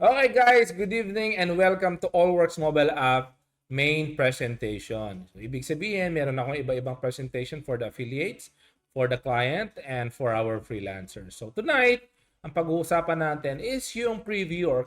Okay guys, good evening and welcome to Allworks mobile app main presentation. So, ibig sabihin, meron akong iba-ibang presentation for the affiliates, for the client, and for our freelancers. So tonight, ang pag-uusapan natin is yung preview or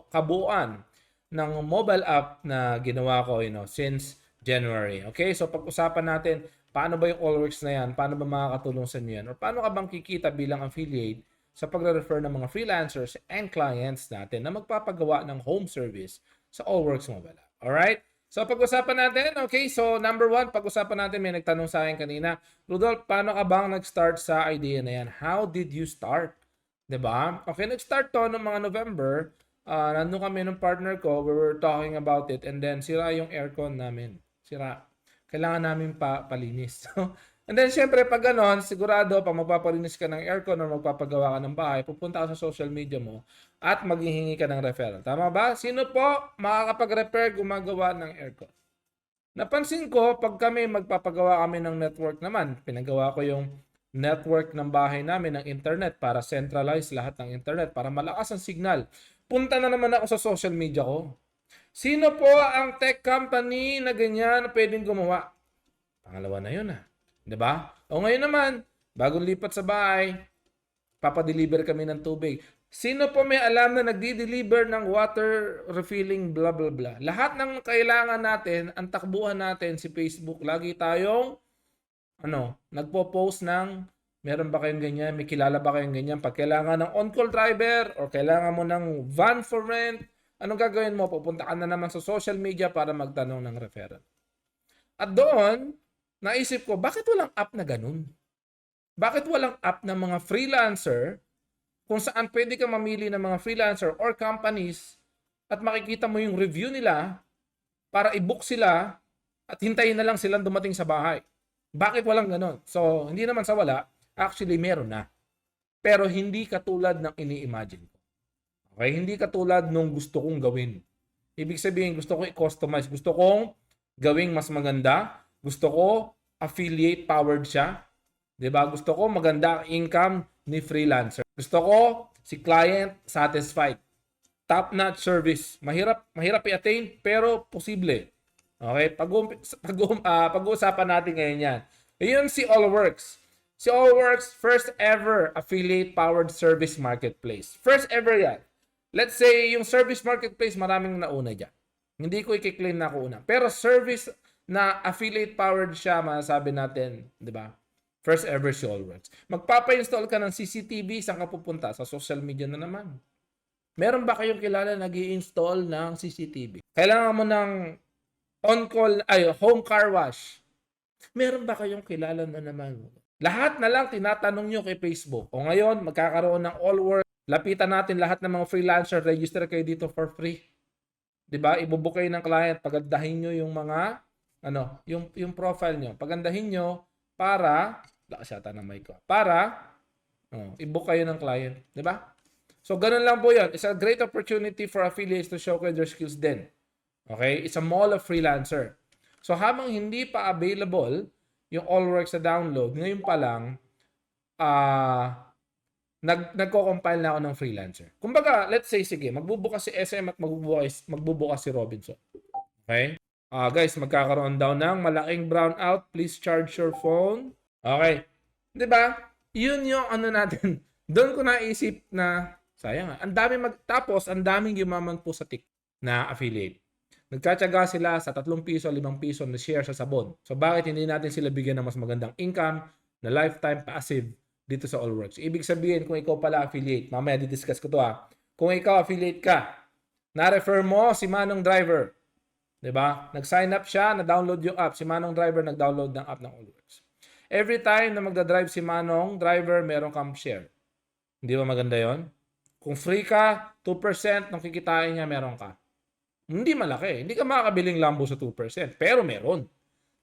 kabuuan ng mobile app na ginawa ko since January. Okay, so pag-usapan natin paano ba yung Allworks na yan, paano ba makakatulong sa inyo yan, or paano ka bang kikita bilang affiliate sa pagre-refer ng mga freelancers and clients natin na magpapagawa ng home service sa Allworks mobile app. Alright? So pag-usapan natin, okay, so number one, pag-usapan natin, may nagtanong sa akin kanina, Rudolph, paano ka bang nag-start sa idea na yan? How did you start? Diba? Okay, nag-start to noong mga November, nandun kami ng partner ko, we were talking about it, and then sira yung aircon namin. Sira. Kailangan namin palinis. And then, syempre, pag ganon, sigurado, pag magpapalinis ka ng aircon o magpapagawa ka ng bahay, pupunta ka sa social media mo at maghihingi ka ng referral. Tama ba? Sino po makakapag-repair gumagawa ng aircon? Napansin ko, pag kami magpapagawa kami ng network naman, pinagawa ko yung network ng bahay namin ng internet para centralize lahat ng internet, para malakas ang signal. Punta na naman ako sa social media ko. Sino po ang tech company na ganyan na pwedeng gumawa? Pangalawa na yun ah. 'Di ba? O ngayon naman, bagong lipat sa bahay, papadeliver kami ng tubig. Sino po may alam na nagdi-deliver ng water refilling blah blah blah? Lahat ng kailangan natin, ang takbuhan natin si Facebook, lagi tayong nagpo-post ng meron ba kayong ganyan, may kilala ba kayong ganyan? Pag kailangan ng on-call driver or kailangan mo ng van for rent, anong gagawin mo? Pupunta ka na naman sa social media para magtanong ng referral. At doon, naisip ko, bakit walang app na ganun? Bakit walang app ng mga freelancer kung saan pwede ka mamili ng mga freelancer or companies at makikita mo yung review nila para i-book sila at hintayin na lang silang dumating sa bahay? Bakit walang ganun? So, hindi naman sa wala. Actually, meron na. Pero hindi katulad ng ini-imagine ko. Okay? Hindi katulad nung gusto kong gawin. Ibig sabihin, gusto kong i-customize. Gusto kong gawing mas maganda. Gusto ko affiliate powered siya. 'Di ba? Gusto ko maganda ang income ni freelancer. Gusto ko si client satisfied. Top-notch service. Mahirap i-attain pero posible. Okay? Pag-uusapan natin ngayon 'yan. Ayun si Allworks. Si Allworks, first ever affiliate powered service marketplace. First ever 'yan. Let's say yung service marketplace, maraming nauna diyan. Hindi ko i-claim na ako una. Pero service na affiliate powered siya, masasabi natin, di ba? First ever si Allworks. Magpapa-install ka ng CCTV, saan ka pupunta? Sa social media na naman. Meron ba kayong kilala nag-i-install ng CCTV? Kailangan mo ng home car wash. Meron ba kayong kilala na naman? Lahat na lang tinatanong nyo kay Facebook. O ngayon, magkakaroon ng Allworks. Lapitan natin lahat ng mga freelancer, register kayo dito for free. 'Di ba? Ibubook kayo ng client, pagandahin niyo yung mga yung profile niyo. Pagandahin niyo para lakas yata ng mic ko. Para i-book kayo ng client, 'di ba? So ganun lang po 'yon. It's a great opportunity for affiliates to showcase their skills din. Okay? It's a mall of freelancer. So habang hindi pa available yung Allworks sa download, ngayon pa lang nagko-compile na ako ng freelancer. Kumbaga, let's say, sige, magbubukas si SM at magbubukas si Robinson. Okay? Guys, magkakaroon daw ng malaking brownout. Please charge your phone. Okay. Diba? Yun yung natin. Doon ko naisip na, sayang ang daming yumaman po sa TikTok na affiliate. Nagtsatsaga sila sa 3 piso, 5 piso na share sa sabon. So, bakit hindi natin sila bigyan ng mas magandang income na lifetime passive dito sa Allworks? Ibig sabihin, kung ikaw pala affiliate, mamaya didiscuss ko to kung ikaw affiliate ka, na-refer mo si Manong Driver, 'di ba? Nag-sign up siya, na-download yung app, si Manong Driver nag-download ng app ng Allworks. Every time na magda-drive si Manong Driver, meron kang share. Hindi ba maganda 'yon? Kung free ka, 2% ng kikitain niya meron ka. Hindi malaki. Hindi ka makakabiling Lambo sa 2%, pero meron.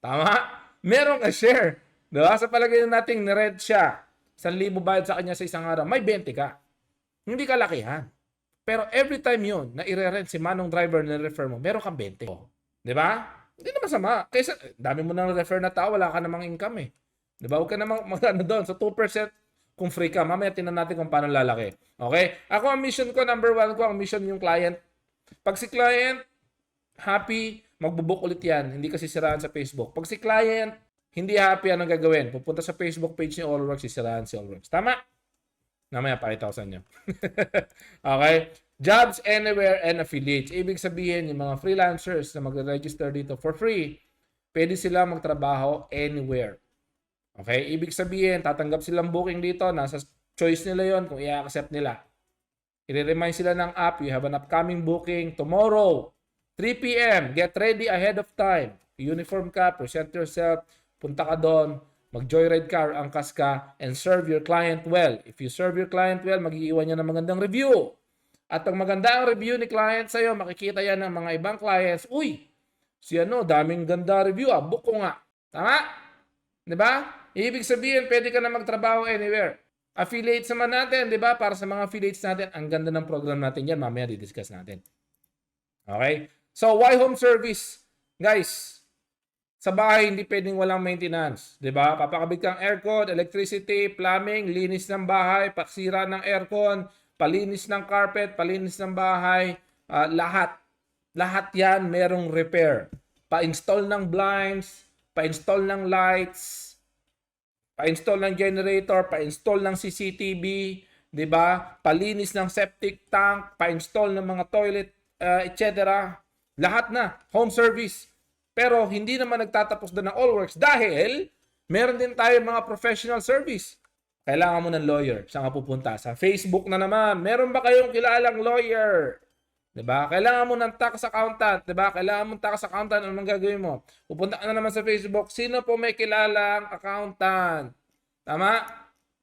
Tama? Meron ka share. 'Di ba? Sa palagay natin ni-red siya. 1,000 bayad sa kanya sa isang araw, may 20 ka. Hindi ka lakihan. Pero every time yun, na i-rent si Manong Driver na refer mo, meron kang 20. Di ba? Hindi naman sama. Kaysa, dami mo nang refer na tao, wala ka namang income eh. Di ba? Huwag ka namang doon. So 2% kung free ka. Mamaya tingnan natin kung paano lalaki. Okay? Ako ang mission ko, number 1 ko, ang mission yung client. Pag si client, happy, magbubook ulit yan. Hindi kasi sisiraan sa Facebook. Pag si client, hindi happy, anong gagawin? Pupunta sa Facebook page ni Allworks, sisiraan si Allworks. Tama? Namaya pakita ko sa inyo. Okay? Jobs anywhere and affiliates. Ibig sabihin, yung mga freelancers na magre-register dito for free, pwede sila magtrabaho anywhere. Okay? Ibig sabihin, tatanggap silang booking dito. Nasa choice nila yon kung i-accept nila. I-remind sila ng app, you have an upcoming booking tomorrow, 3 p.m. Get ready ahead of time. Uniform ka, present yourself, punta ka doon, mag-joyride ka or angkas ka, and serve your client well. If you serve your client well, mag-iiwan niya ng magandang review. At pag maganda ang review ni client sa'yo, makikita yan ng mga ibang clients, uy, si ano, daming ganda review, book ko nga. Tama? Diba? Ibig sabihin, pwede ka na magtrabaho anywhere. Affiliates naman natin, di ba? Para sa mga affiliates natin, ang ganda ng program natin yan. Mamaya di-discuss natin. Okay? So, why home service? Guys, sa bahay, hindi pwedeng walang maintenance. Di ba? Papakabit kang aircon, electricity, plumbing, linis ng bahay, paksira ng aircon, palinis ng carpet, palinis ng bahay, lahat. Lahat yan merong repair. Pa-install ng blinds, pa-install ng lights, pa-install ng generator, pa-install ng CCTV, 'di ba? Palinis ng septic tank, pa-install ng mga toilet, etc. Lahat na, home service. Pero hindi naman nagtatapos doon ng Allworks dahil meron din tayo mga professional service. Kailangan mo ng lawyer. Saan ka pupunta? Sa Facebook na naman. Meron ba kayong kilalang lawyer? 'Di ba? Kailangan mo ng tax accountant, 'di ba? Kailangan mo ng tax accountant, ano mang gagawin mo? Pupunta ka na naman sa Facebook, sino po may kilalang accountant? Tama?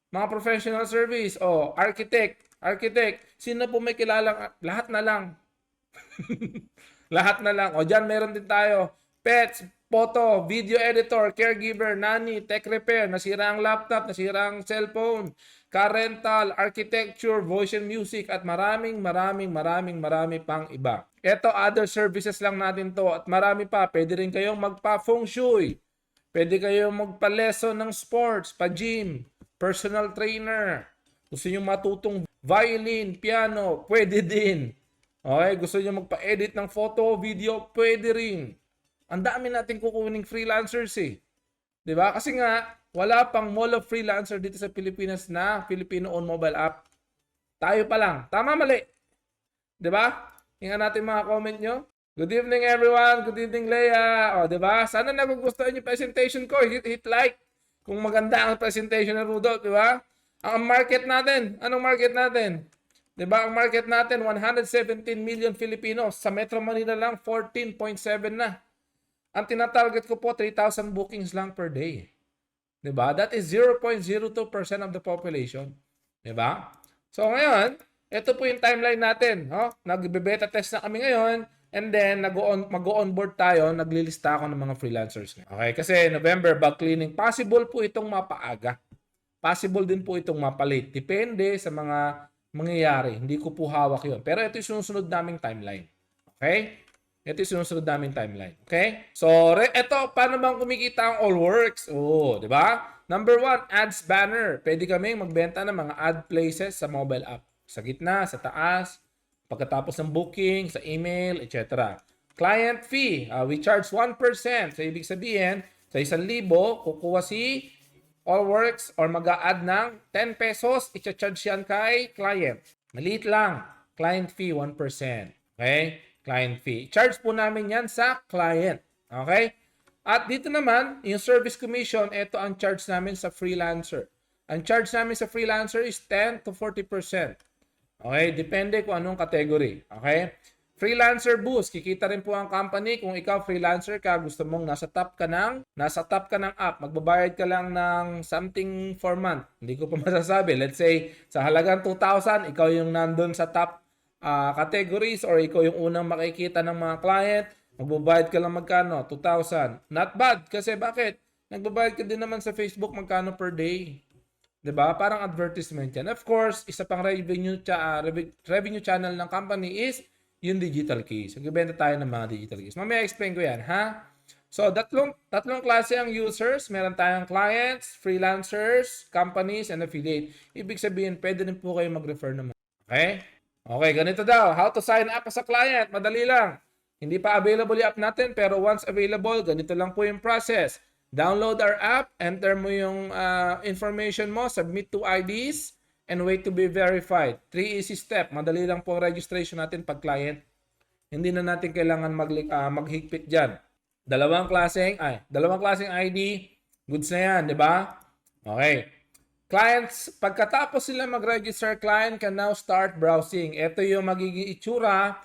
Mga professional service, architect, sino po may kilalang, lahat na lang. Lahat na lang. O diyan meron din tayo, pets, photo, video editor, caregiver, nanny, tech repair, nasira ang laptop, nasira ang cellphone, car rental, architecture, voice and music, at marami pang iba. Ito, other services lang natin to at marami pa. Pwede rin kayong magpa-feng shui. Pwede kayong magpa-lesson ng sports, pa-gym, personal trainer. Gusto nyo matutong violin, piano, pwede din. Okay, gusto nyo magpa-edit ng photo, video, pwede rin. Ang dami natin kukuning freelancers eh. 'Di ba? Kasi nga, wala pang mall of freelancer dito sa Pilipinas na Filipino-owned mobile app. Tayo pa lang. Tama, mali? 'Di ba? Tingnan natin mga comment nyo. Good evening everyone. Good evening Leia. O, 'di ba? Sana nagugustuhan yung presentation ko. Hit like. Kung maganda ang presentation ng Rudolph, 'di ba? Ang market natin, anong market natin? 'Di ba? Ang market natin 117 million Filipinos. Sa Metro Manila lang 14.7 na. Ang tinatarget ko po 3,000 bookings lang per day. 'Di ba? That is 0.02% of the population. 'Di ba? So ngayon, ito po yung timeline natin, Nagbe-beta test na kami ngayon and then mag-onboard tayo, naglilista ako ng mga freelancers. Okay, kasi November bug cleaning, possible po itong mapaaga. Possible din po itong mapalate. Depende sa mga mangyayari. Hindi ko po hawak 'yon. Pero ito yung susunod naming timeline. Okay? Ito yung sinusunod namin timeline. Okay? So, ito, paano bang kumikita ang Allworks? Di ba? Number 1, ads banner. Pwede kami magbenta ng mga ad places sa mobile app. Sa gitna, sa taas, pagkatapos ng booking, sa email, etc. Client fee. We charge 1%. So, ibig sabihin, sa 1,000, kukuha si Allworks or mag-a-add ng 10 pesos, i-charge yan kay client. Maliit lang. Client fee, 1%. Okay? Client fee. Charge po namin yan sa client. Okay? At dito naman, yung service commission, ito ang charge namin sa freelancer. Ang charge namin sa freelancer is 10 to 40%. Okay? Depende kung anong category. Okay? Freelancer boost. Kikita rin po ang company kung ikaw freelancer ka, gusto mong nasa top ka ng app. Magbabayad ka lang ng something for month. Hindi ko pa masasabi. Let's say, sa halagang 2,000, ikaw yung nandun sa top categories or ikaw yung unang makikita ng mga client, magbabayad ka lang magkano? 2,000. Not bad. Kasi bakit? Nagbabayad ka din naman sa Facebook magkano per day. 'Di ba? Parang advertisement yan. Of course, isa pang revenue channel ng company is yung digital keys. Nagbebenta tayo ng mga digital keys. Mamaya explain ko yan, ha? So, tatlong klase ang users. Meron tayong clients, freelancers, companies, and affiliate. Ibig sabihin, pwede rin po kayo mag-refer naman. Okay? Okay, ganito daw. How to sign up as a client. Madali lang. Hindi pa available yung app natin, pero once available, ganito lang po yung process. Download our app, enter mo yung information mo, submit 2 IDs, and wait to be verified. 3 easy step. Madali lang po ang registration natin pag client. Hindi na natin kailangan maghigpit dyan. Dalawang klaseng ID, goods na yan, di ba? Okay. Clients, pagkatapos sila mag-register, client can now start browsing. Ito yung magiging itsura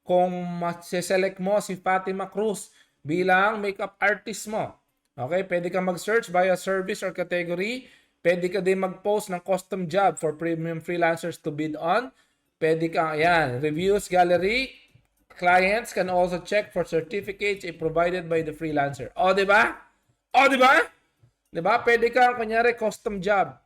kung select mo si Fatima Cruz bilang makeup artist mo. Okay, pwede ka mag-search via service or category. Pwede ka din mag-post ng custom job for premium freelancers to bid on. Pwede ka, ayan, reviews, gallery. Clients can also check for certificates provided by the freelancer. O, di ba? O, di ba? Di ba? Pwede ka, kunyari, custom job.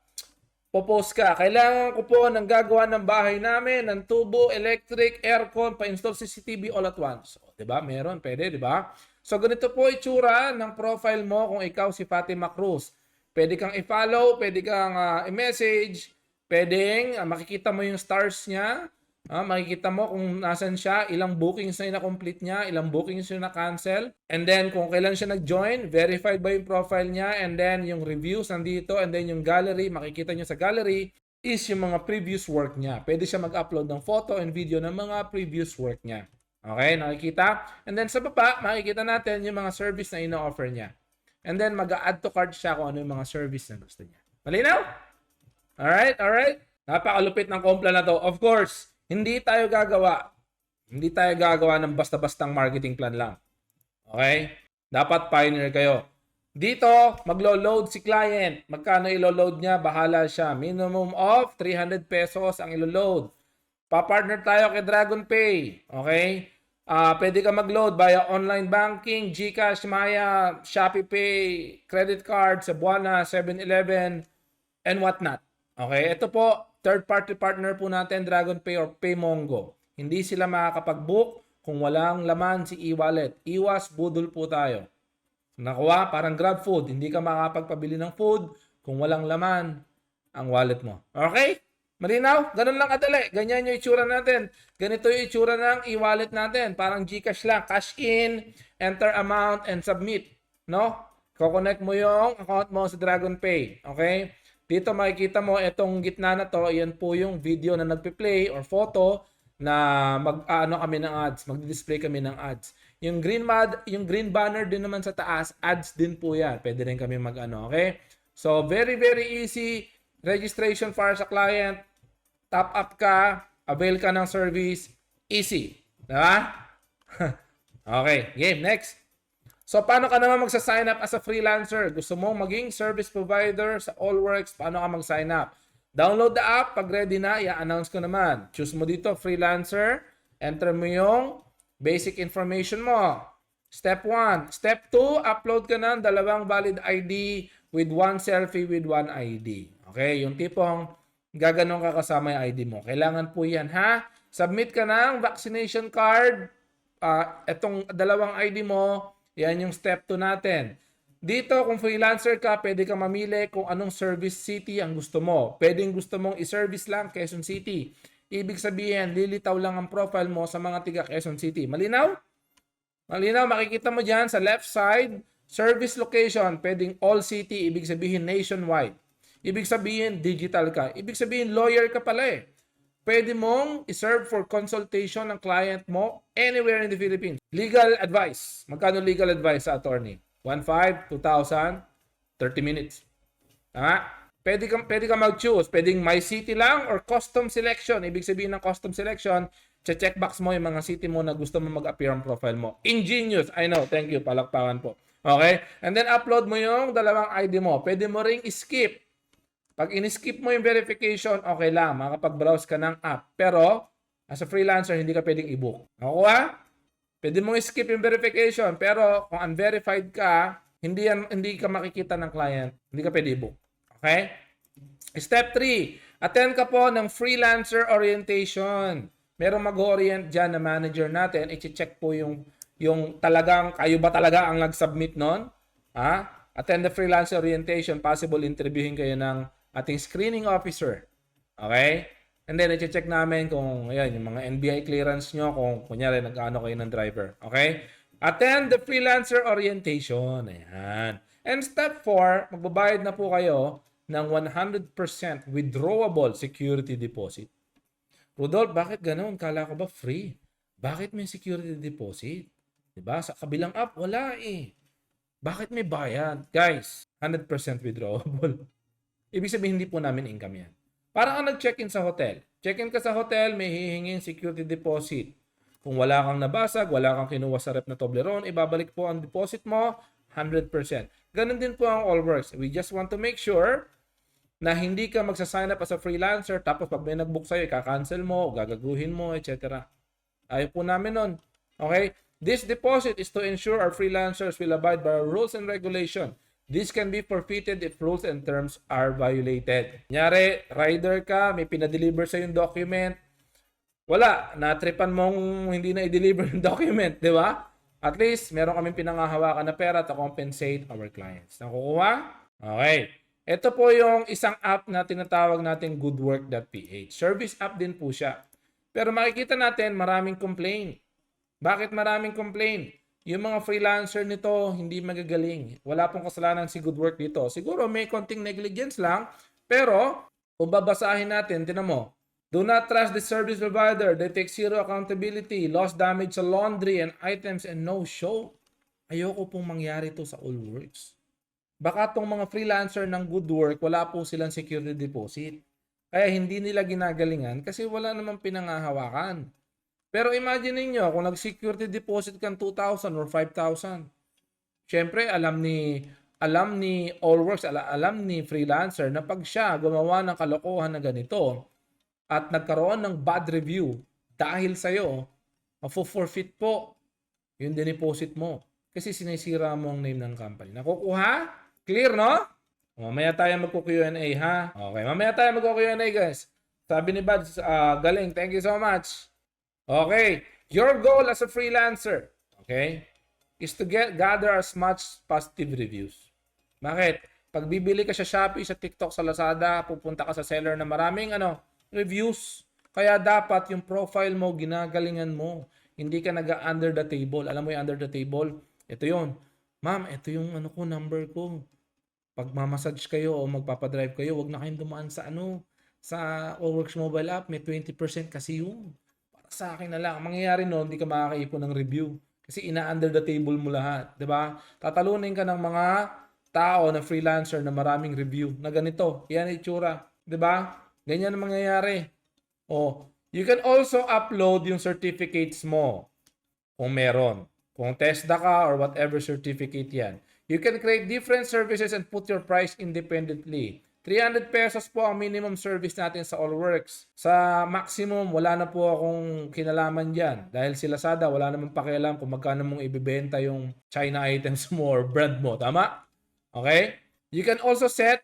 Popost ka. Kailangan ko po ng gagawa ng bahay namin, ng tubo, electric, aircon, pa-install CCTV all at once. O, di ba? Meron. Pwede, di ba? So, ganito po itsura ng profile mo kung ikaw si Fatima Cruz. Pwede kang i-follow, pwede kang i-message, pwedeng makikita mo yung stars niya. Makikita mo kung nasan siya, ilang bookings na na-complete niya, ilang bookings na na-cancel. And then, kung kailan siya nag-join, verified ba yung profile niya, and then yung reviews nandito, and then yung gallery, makikita niyo sa gallery, is yung mga previous work niya. Pwede siya mag-upload ng photo and video ng mga previous work niya. Okay, nakikita? And then sa baba, makikita natin yung mga service na ino-offer niya. And then, mag-add to cart siya kung ano yung mga service na gusto niya. Malinaw? Alright, alright. Napakalupit ng Kompla na to. Of course, hindi tayo gagawa ng basta-bastang marketing plan lang. Okay? Dapat pioneer kayo. Dito, maglo-load si client. Magkano ilo-load niya? Bahala siya. Minimum of 300 pesos ang ilo-load. Pa-partner tayo kay DragonPay. Okay? Pwede ka mag-load via online banking, GCash, Maya, ShopeePay, credit card, Cebuana, 7-Eleven, and whatnot. Okay? Ito po, third-party partner po natin, DragonPay or PayMongo. Hindi sila makakapag-book kung walang laman si e-wallet. Iwas, budol po tayo. Nakuha, parang GrabFood. Hindi ka makakapagpabili ng food kung walang laman ang wallet mo. Okay? Malinaw? Ganun lang kadali. Ganyan yung itsura natin. Ganito yung itsura ng e-wallet natin. Parang GCash lang. Cash in, enter amount, and submit. No? Kukonect mo yung account mo sa DragonPay. Okay? Dito makikita mo itong gitna na to, yan po yung video na nagpe-play or photo na mag-ano kami ng ads, magdi-display kami ng ads. Yung green banner din naman sa taas, ads din po yan. Pwede rin kami mag-ano, okay? So very very easy registration para sa client. Top up ka, avail ka ng service, easy. Diba? Okay, game next. So, paano ka naman magsa-sign up as a freelancer? Gusto mong maging service provider sa Allworks? Paano ka mag-sign up? Download the app. Pag ready na, i-announce ko naman. Choose mo dito, freelancer. Enter mo yung basic information mo. Step 1. Step 2, upload ka ng 2 valid ID with 1 selfie with 1 ID. Okay? Yung tipong gaganong ka kasama yung ID mo. Kailangan po yan, ha? Submit ka ng vaccination card. Itong 2 ID mo, yan yung step 2 natin. Dito, kung freelancer ka, pwede ka mamili kung anong service city ang gusto mo. Pwedeng gusto mong i-service lang Quezon City. Ibig sabihin, lilitaw lang ang profile mo sa mga tiga Quezon City. Malinaw? Malinaw, makikita mo dyan sa left side, service location, pwedeng all city, ibig sabihin nationwide. Ibig sabihin, digital ka. Ibig sabihin, lawyer ka pala eh. Pwede mong i-serve for consultation ng client mo anywhere in the Philippines. Legal advice. Magkano legal advice sa attorney? 1,500, 2,000, 30 minutes. Tama? Pwede ka mag-choose. Pwedeng my city lang or custom selection. Ibig sabihin ng custom selection, checkbox mo yung mga city mo na gusto mo mag-appear ang profile mo. Ingenious. I know. Thank you. Palakpakan po. Okay? And then upload mo yung 2 ID mo. Pwede mo ring skip. Pag in-skip mo yung verification, okay lang. Makapag-browse ka ng app. Pero, as a freelancer, hindi ka pwedeng i-book. Nakuha? Pwede mong skip yung verification. Pero, kung unverified ka, hindi ka makikita ng client. Hindi ka pwede i-book. Okay? Step 3. Attend ka po ng freelancer orientation. Merong mag-orient dyan na manager natin. I-check po yung yung talagang kayo ba talaga ang nag-submit nun? Attend the freelance orientation, possible interviewin kayo ng ating screening officer. Okay? And then, i-check namin kung, ayan, yung mga NBI clearance nyo, kung kunyari, nag-ano kayo ng driver. Okay? Attend the freelancer orientation. Ayan. And step 4, magbabayad na po kayo ng 100% withdrawable security deposit. Rudolph, bakit ganoon? Kala ko ba free? Bakit may security deposit? Diba? Sa kabilang app, wala eh. Bakit may bayad? Guys, 100% withdrawable. Ibig sabihin, hindi po namin income yan. Parang kang nag-check-in sa hotel. Check-in ka sa hotel, may hihingin security deposit. Kung wala kang nabasag, wala kang kinuha sa rep na Toblerone, ibabalik po ang deposit mo, 100%. Ganun din po ang Allworks. We just want to make sure na hindi ka magsasign up as a freelancer, tapos pag may nag-book sa'yo, kakancel mo, gagaguhin mo, etc. Ayaw po namin nun. Okay? This deposit is to ensure our freelancers will abide by our rules and regulation. This can be forfeited if rules and terms are violated. Kunyari, rider ka, may pinadeliver sa yung document, wala, natripan mong hindi na i-deliver yung document, di ba? At least, meron kaming pinangahawakan na pera to compensate our clients. Nakukuha? Okay. Ito po yung isang app na tinatawag natin goodwork.ph. Service app din po siya. Pero makikita natin maraming complaint. Bakit maraming complaint? Yung mga freelancer nito hindi magagaling. Wala pong kasalanan si Goodwork dito. Siguro may konting negligence lang. Pero kung babasahin natin, tinan mo. Do not trust the service provider. They take zero accountability. Loss damage sa laundry and items and no show. Ayoko pong mangyari to sa Allworks. Baka tong mga freelancer ng Goodwork, wala po silang security deposit. Kaya hindi nila ginagalingan kasi wala namang pinangahawakan. Pero imagine niyo kung nag-security deposit kang 2,000 or 5,000. Syempre, alam ni Allworks, alam ni freelancer na pag siya gumawa ng kalokohan na ganito at nagkaroon ng bad review dahil sa'yo, mafo-forfeit po yung deposit mo. Kasi sinisira mo ang name ng company. Nakukuha? Clear, no? Mamaya tayo magko-Q&A, ha? Okay, mamaya tayo magko-Q&A, guys. Sabi ni Bads, galing. Thank you so much. Okay, your goal as a freelancer, okay, is to gather as much positive reviews. Bakit? Pag bibili ka sa Shopee, sa TikTok, sa Lazada, pupunta ka sa seller na maraming reviews. Kaya dapat yung profile mo, ginagalingan mo. Hindi ka under the table. Alam mo yung under the table? Ito yun. Ma'am, ito yung number ko. Pag mamassage kayo o magpapadrive kayo, wag na kayong dumaan sa sa Allworks mobile app, may 20% kasi yun. Sa akin na lang. Ang mangyayari noon, hindi ka makakaipon ng review. Kasi ina-under the table mo lahat. ba? Diba? Tatalunin ka ng mga tao na freelancer na maraming review na ganito. Yan itsura. ba? Diba? Ganyan ang mangyayari. You can also upload yung certificates mo. Kung meron. Kung TESDA ka or whatever certificate yan. You can create different services and put your price independently. 300 pesos po ang minimum service natin sa Allworks. Sa maximum, wala na po akong kinalaman dyan. Dahil si Lazada, wala namang pakialam kung magkano mong ibibenta yung China items mo or brand mo. Tama? Okay? You can also set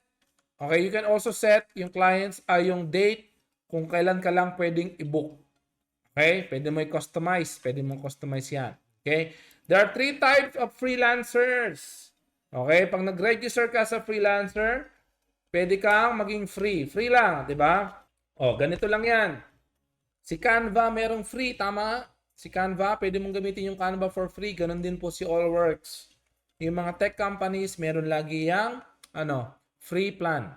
yung clients, yung date kung kailan ka lang pwedeng i-book. Okay? Pwede mo i-customize. Pwede mo customize yan. Okay? There are 3 types of freelancers. Okay? Pag nag-register ka sa freelancer, pwede kang maging free. Free lang, di ba? Ganito lang yan. Si Canva merong free, tama? Si Canva, pwede mong gamitin yung Canva for free. Ganon din po si Allworks. Yung mga tech companies, meron lagi yung free plan.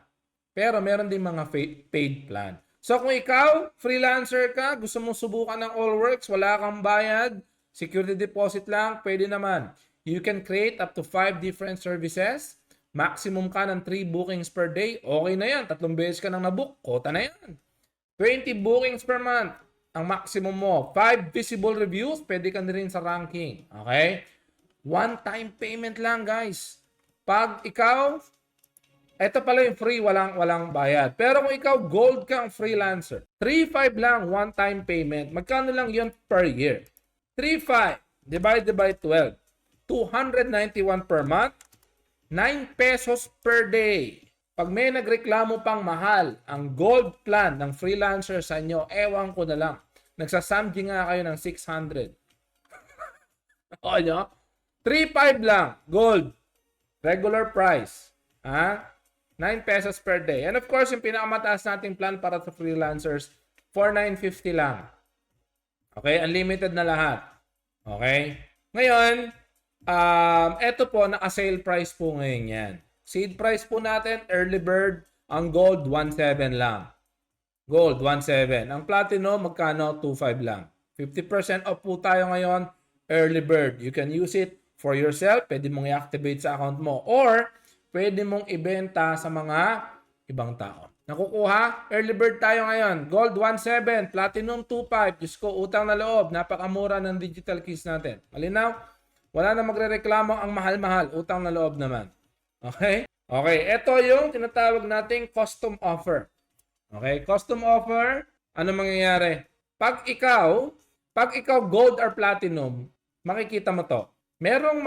Pero meron din mga paid plan. So kung ikaw, freelancer ka, gusto mong subukan ng Allworks, wala kang bayad, security deposit lang, pwede naman. You can create up to 5 different services. Maximum ka ng 3 bookings per day. Okay na yan. 3 beses ka nang nabook. Kota na yan. 20 bookings per month. Ang maximum mo. 5 visible reviews. Pwede ka na rin sa ranking. Okay? One-time payment lang, guys. Pag ikaw, ito pala yung free, walang bayad. Pero kung ikaw, gold kang freelancer, 3,500 lang one-time payment. Magkano lang yun per year? 3,500 divided by 12. 291 per month. 9 pesos per day. Pag may nagreklamo pang mahal ang gold plan ng freelancer sa inyo, ewan ko na lang. Nagsasamji nga kayo ng 600. O, nyo? 3.5 lang. Gold. Regular price. Ha? 9 pesos per day. And of course, yung pinakamataas nating plan para sa freelancers, 4,950 lang. Okay? Unlimited na lahat. Okay? Ngayon, eto po, naka-sale price po ngayon yan. Seed price po natin, early bird, ang gold, 1.7 lang. Gold, 1.7. Ang platinum, magkano? 2.5 lang. 50% off po tayo ngayon, early bird. You can use it for yourself. Pwede mong i-activate sa account mo. Or, pwede mong ibenta sa mga ibang tao. Nakukuha? Early bird tayo ngayon. Gold 1.7, platinum 2.5. Diyos ko, utang na loob. Napakamura ng digital keys natin. Malinaw? Wala na magrereklamo ang mahal-mahal. Utang na loob naman. Okay? Okay, ito yung tinatawag nating custom offer. Okay, custom offer, ano mangyayari? Pag ikaw gold or platinum, makikita mo to. Merong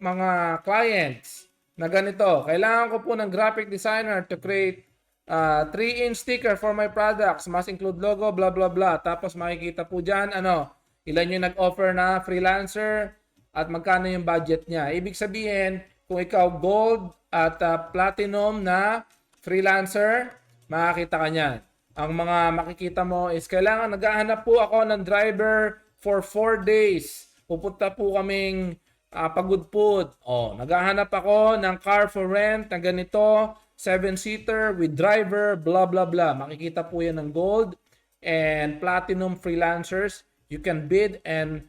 mga clients na ganito. Kailangan ko po ng graphic designer to create 3-inch sticker for my products. Must include logo, blah, blah, blah. Tapos makikita po dyan, ilan yung nag-offer na freelancer at magkano yung budget niya. Ibig sabihin, kung ikaw gold at platinum na freelancer, makakita ka niyan. Ang mga makikita mo is, kailangan naghahanap po ako ng driver for 4 days. Pupunta po kaming pagudpud. Naghahanap ako ng car for rent na ganito, 7-seater with driver, blah, blah, blah. Makikita po yan ng gold and platinum freelancers. You can bid and,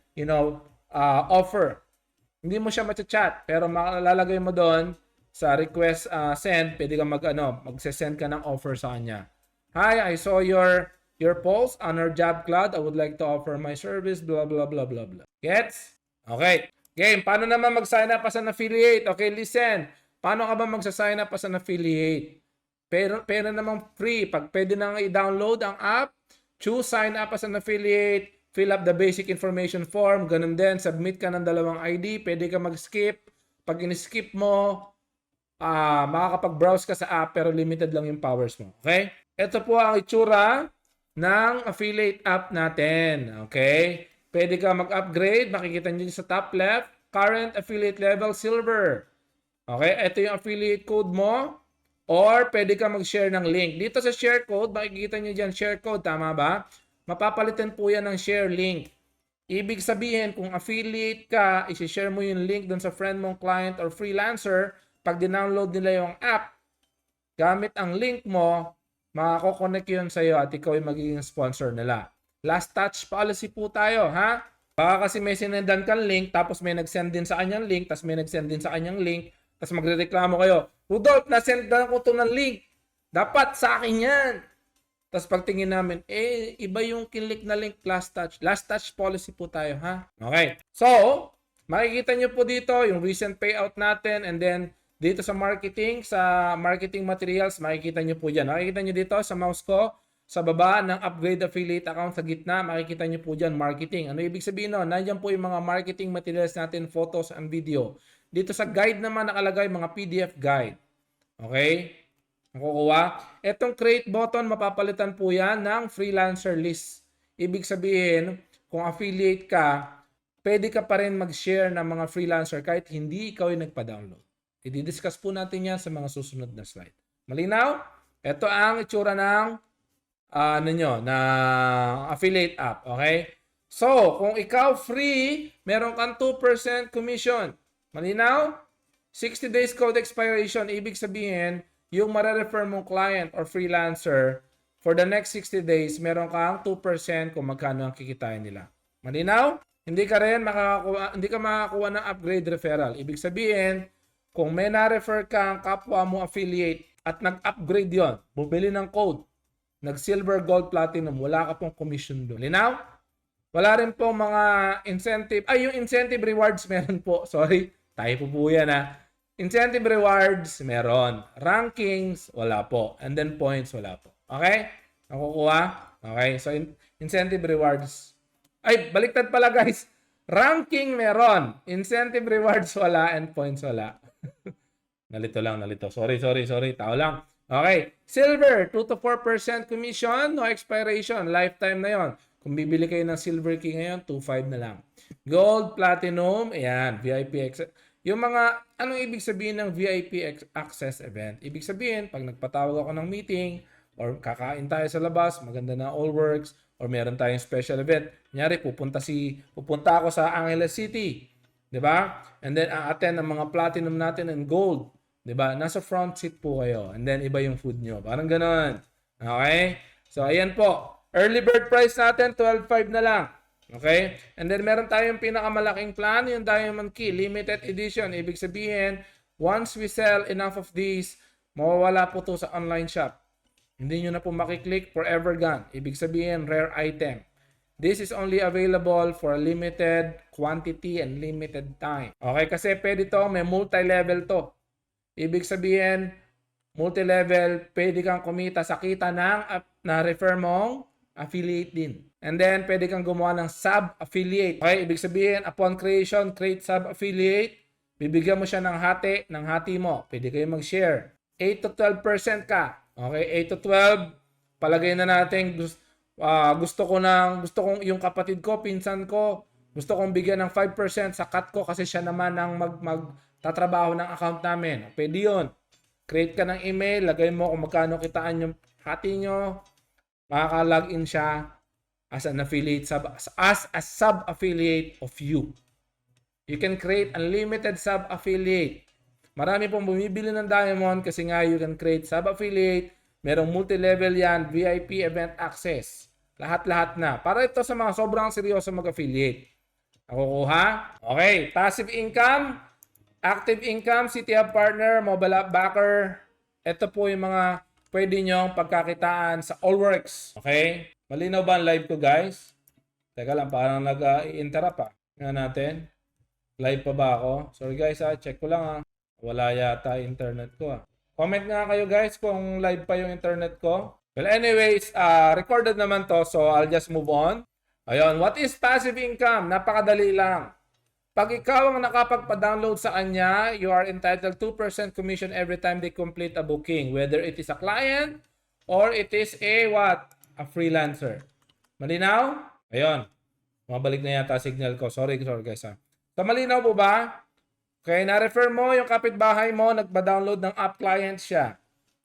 offer. Hindi mo siya matcha-chat, pero malalagay mo doon sa request send, pwede ka mag-send ka ng offer sa kanya. Hi, I saw your post on our job cloud. I would like to offer my service, blah, blah, blah, blah, blah. Gets? Okay. Game, paano naman mag-sign up as an affiliate? Okay, listen. Paano ka ba magsa-sign up as an affiliate? Pero namang free. Pag pwede nang i-download ang app, choose sign up as an affiliate, fill up the basic information form, ganun din, submit ka ng 2 ID, pwede ka mag-skip. Pag in-skip mo, makakapag-browse ka sa app pero limited lang yung powers mo. Okay? Ito po ang itsura ng affiliate app natin. Okay? Pwede ka mag-upgrade. Makikita nyo sa top left, current affiliate level silver. Okay? Ito yung affiliate code mo. Or pwede ka mag-share ng link. Dito sa share code, makikita nyo dyan share code. Tama ba? Mapapalitan po yan ng share link. Ibig sabihin, kung affiliate ka, isi-share mo yung link dun sa friend mong client or freelancer. Pag dinownload nila yung app, gamit ang link mo, makakokonek yun sa'yo at ikaw ay magiging sponsor nila. Last touch policy po tayo, ha? Baka kasi may sinendan kang link, tapos may nag-send din sa kanyang link, tapos may nag-send din sa kanyang link, tapos magrereklamo kayo, Rudolph, na-sendan ko to ng link. Dapat sa akin yan. Tapos pagtingin namin, iba yung kinlik na link, last touch. Last touch policy po tayo, ha? Okay. So, makikita nyo po dito yung recent payout natin, and then dito sa marketing materials, makikita nyo po dyan. Makikita nyo dito sa mouse ko, sa baba ng upgrade affiliate account sa gitna, makikita nyo po dyan, marketing. Ano ibig sabihin nun? Nandiyan po yung mga marketing materials natin, photos and video. Dito sa guide naman nakalagay mga PDF guide. Okay? Nakukuha? Etong create button, mapapalitan po yan ng freelancer list. Ibig sabihin, kung affiliate ka, pwede ka pa rin mag-share ng mga freelancer kahit hindi ikaw yung nagpa-download. I-discuss po natin yan sa mga susunod na slide. Malinaw? Ito ang itsura ng na affiliate app. Okay? So, kung ikaw free, meron kang 2% commission. Malinaw? 60 days code expiration. Ibig sabihin, yung mare-refer mong client or freelancer, for the next 60 days, meron kang 2% kung magkano ang kikitain nila. Malinaw? Hindi ka makakakuha ng upgrade referral. Ibig sabihin, kung may na-refer kang kapwa mo affiliate at nag-upgrade yon, bumili ng code, nag-silver, gold, platinum, wala ka pong commission doon. Linaw? Wala rin po mga incentive. Yung incentive rewards meron po. Sorry, tayo po yan ha. Incentive rewards, meron. Rankings, wala po. And then points, wala po. Okay? Nakukuha? Okay, so incentive rewards. Baliktad pala guys. Ranking meron. Incentive rewards wala and points wala. Nalito. Sorry. Tao lang. Okay. Silver, 2 to 4% commission, no expiration. Lifetime na yon. Kung bibili kayo ng silver key ngayon, 2.5 na lang. Gold, Platinum, ayan, VIP access. Yung mga, anong ibig sabihin ng VIP access event? Ibig sabihin, pag nagpatawag ako ng meeting, or kakain tayo sa labas, maganda na all works, or meron tayong special event. Kunyari, pupunta ako sa Angeles City. 'Di ba? And then, a-attend ang mga platinum natin and gold. 'Di ba? Nasa front seat po kayo. And then, iba yung food nyo. Parang ganun. Okay? So, ayan po. Early bird price natin, 12.5 na lang. Okay? And then meron tayong pinakamalaking plan, yung Diamond Key, limited edition. Ibig sabihin, once we sell enough of these, mawawala po to sa online shop. Hindi nyo na po makiklik, forever gone. Ibig sabihin, rare item. This is only available for a limited quantity and limited time. Okay? Kasi pwede to, may multi-level to. Ibig sabihin, multi-level, pwede kang kumita sa kita ng na-refer mong affiliate din. And then, pwede kang gumawa ng sub-affiliate. Okay, ibig sabihin, upon creation, create sub-affiliate, bibigyan mo siya ng hati mo. Pwede kayo mag-share. 8 to 12% ka. Okay, 8 to 12, palagay na natin, gusto kong yung kapatid ko, pinsan ko, gusto kong bigyan ng 5% sa cut ko kasi siya naman ang magtatrabaho ng account namin. Pwede yun. Create ka ng email, lagay mo kung magkano kitaan yung hati nyo, makaka-login siya as an affiliate, as a sub-affiliate of you. You can create unlimited sub-affiliate. Marami pong bumibili ng Diamond kasi nga you can create sub-affiliate. Merong multi-level yan, VIP event access. Lahat-lahat na. Para ito sa mga sobrang seryoso mag-affiliate. Nakukuha? Okay. Passive income, active income, City Hub Partner, mobile app backer. Ito po yung mga pwede nyong pagkakitaan sa Allworks. Okay? Malinaw ba ang live ko, guys? Teka lang, parang nag-i-interrupt pa. Nga natin. Live pa ba ako? Sorry guys, check ko lang. Wala yata internet ko. Comment nga kayo guys kung live pa yung internet ko. Well, anyways, recorded naman to, so I'll just move on. Ayun, what is passive income? Napakadali lang. Pag ikaw ang nakapagpa-download sa kanya, you are entitled 2% commission every time they complete a booking. Whether it is a client or it is a what? A freelancer. Malinaw? Ayun. Mabalik na yata signal ko. Sorry guys ha. So malinaw po ba? Okay, na-refer mo yung kapitbahay mo, nagpa-download ng app client siya.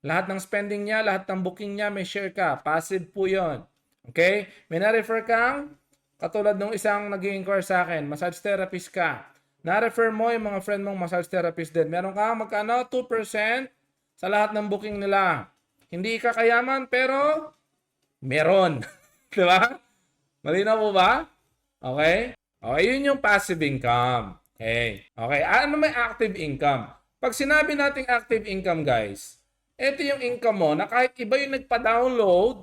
Lahat ng spending niya, lahat ng booking niya, may share ka. Passive po yun. Okay? May na-refer kang katulad nung isang nag-inquire sa akin, massage therapist ka. Na-refer mo yung mga friend mong massage therapist din. Meron ka magkano? 2% sa lahat ng booking nila. Hindi ka kayaman pero meron. Diba? Malinaw po ba? Okay? Okay, yun yung passive income. Okay. Okay, ano may active income? Pag sinabi nating active income, guys, ito yung income mo na kahit iba yung nagpa-download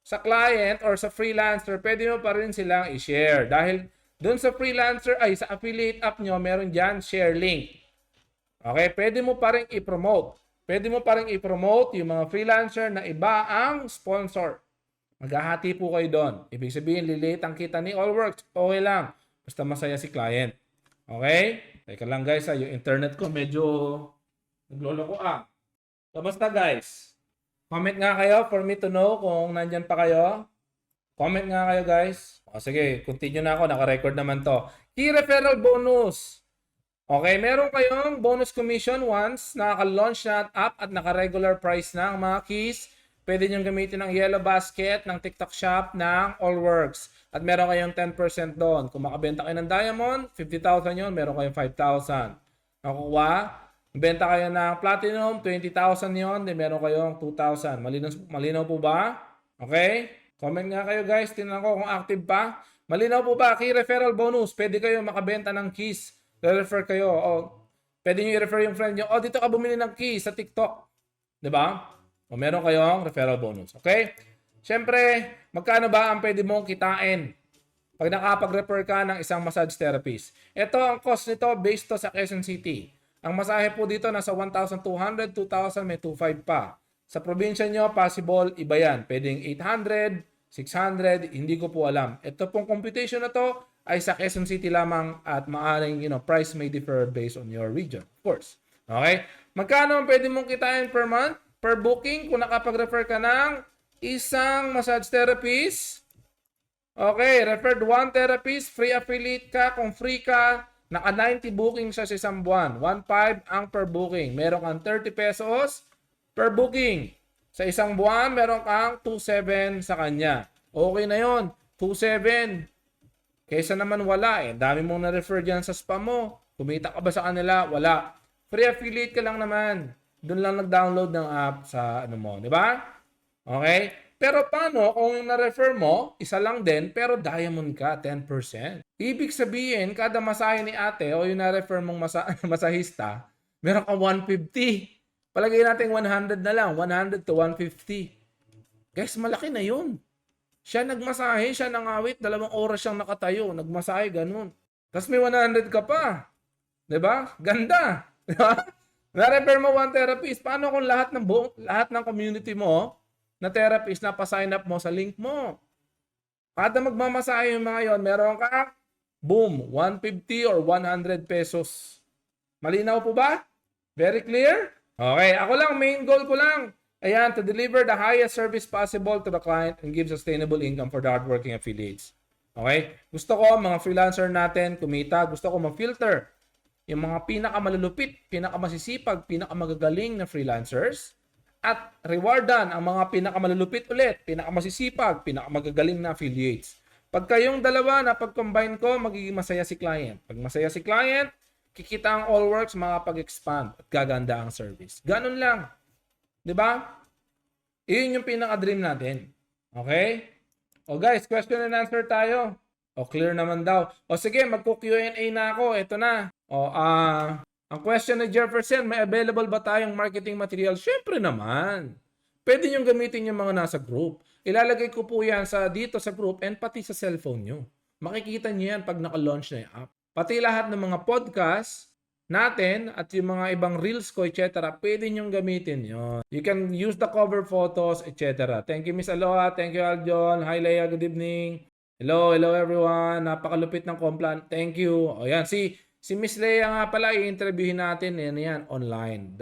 sa client or sa freelancer, pwede mo pa rin silang i-share. Dahil doon sa freelancer, sa affiliate app nyo, meron dyan share link. Okay, pwede mo pa rin i-promote. Pwede mo pa rin i-promote yung mga freelancer na iba ang sponsor. Maghahati po kayo doon. Ibig sabihin, liliit ang kita ni Allworks. Okay lang. Basta masaya si client. Okay? Teka lang guys, yung internet ko medyo nagloloko. Kamusta guys? Comment nga kayo for me to know kung nandyan pa kayo. Comment nga kayo guys. Sige, continue na ako. Naka-record naman to. Key referral bonus. Okay, meron kayong bonus commission once nakaka-launch na app at naka-regular price na ang mga keys. Pwede nyo gamitin ng Yellow Basket, ng TikTok Shop, ng Allworks. At meron kayong 10% doon. Kung makabenta kayo ng Diamond, 50,000 yun, meron kayong 5,000. Nakukuha? Benta kayo ng Platinum, 20,000 yun, then meron kayong 2,000. Malinaw po ba? Okay? Comment nga kayo guys, tingnan ko kung active pa. Malinaw po ba? Key referral bonus. Pwede kayo makabenta ng keys. Refer kayo. Pwede nyo i-refer yung friend nyo. Dito ka bumili ng keys sa TikTok. Diba? O meron kayong referral bonus. Okay? Siyempre, magkano ba ang pwede mong kitain pag nakapag-refer ka ng isang massage therapist? Ito ang cost nito based to sa Quezon City. Ang masahe po dito nasa 1,200, 2,000, may 2,500 pa. Sa probinsya nyo, possible, iba yan. Pwedeng 800, 600, hindi ko po alam. Ito pong computation na to ay sa Quezon City lamang at maaaring, price may differ based on your region. Of course. Okay? Magkano ang pwede mong kitain per month? Per booking, kung nakapag-refer ka ng isang massage therapist, Okay, referred one therapist, free affiliate ka. Kung free ka, naka 90 booking siya sa isang buwan. 1.5 ang per booking. Meron kang 30 pesos per booking. Sa isang buwan, meron kang 2.7 sa kanya. Okay na yon, 2.7. Kaysa naman wala eh. Dami mong na-refer dyan sa spam mo. Kumita ka ba sa kanila? Wala. Free affiliate ka lang naman. Doon lang nag-download ng app sa ano mo. Di ba? Okay? Pero paano kung yung na-refer mo, isa lang din, pero diamond ka, 10%. Ibig sabihin, kada masahe ni ate o yung na-refer mong masahista, meron kang 150. Palagay natin 100 na lang, 100 to 150. Guys, malaki na yun. Siya nagmasahe, siya nangawit, 2 oras siyang nakatayo, nagmasahe, ganun. Tapos may 100 ka pa. 'Di ba? Ganda. 'Di ba? Na-refer mo one therapist. Paano kung lahat ng community mo na therapist na pa-sign up mo sa link mo? Kada magmamasahe yung mga yon, meron ka, boom, 150 or 100 pesos. Malinaw po ba? Very clear? Okay, ako lang, main goal ko lang. Ayan, to deliver the highest service possible to the client and give sustainable income for the hardworking affiliates. Okay? Gusto ko, mga freelancer natin, kumita. Gusto ko ma-filter yung mga pinakamalulupit, pinakamasisipag, pinakamagagaling na freelancers at rewardan ang mga pinakamalulupit ulit, pinakamasisipag, pinakamagagaling na affiliates. Pag kayong dalawa na pag-combine ko, magiging masaya si client. Pag masaya si client, kikita ang Allworks, makapag-expand at gaganda ang service. Ganun lang. 'Di ba? Iyon yung pinaka-dream natin. Okay? O guys, question and answer tayo. O clear naman daw. O sige, magko-Q&A na ako. Ito na. O ang question ni Jefferson, may available ba tayong marketing material? Syempre naman. Pwede nyo gamitin yung mga nasa group. Ilalagay ko po yan dito sa group and pati sa cellphone nyo. Makikita nyo yan pag naka-launch na yung app. Pati lahat ng mga podcast natin at yung mga ibang reels ko, etc. Pwede nyong gamitin yon. You can use the cover photos, etc. Thank you, Miss Aloha. Thank you, Aljon. Hi, Leia. Good evening. Hello everyone. Napakalupit ng Complan. Thank you. O yan, si Miss Leia nga pala, i-interviewin natin. Yan, online.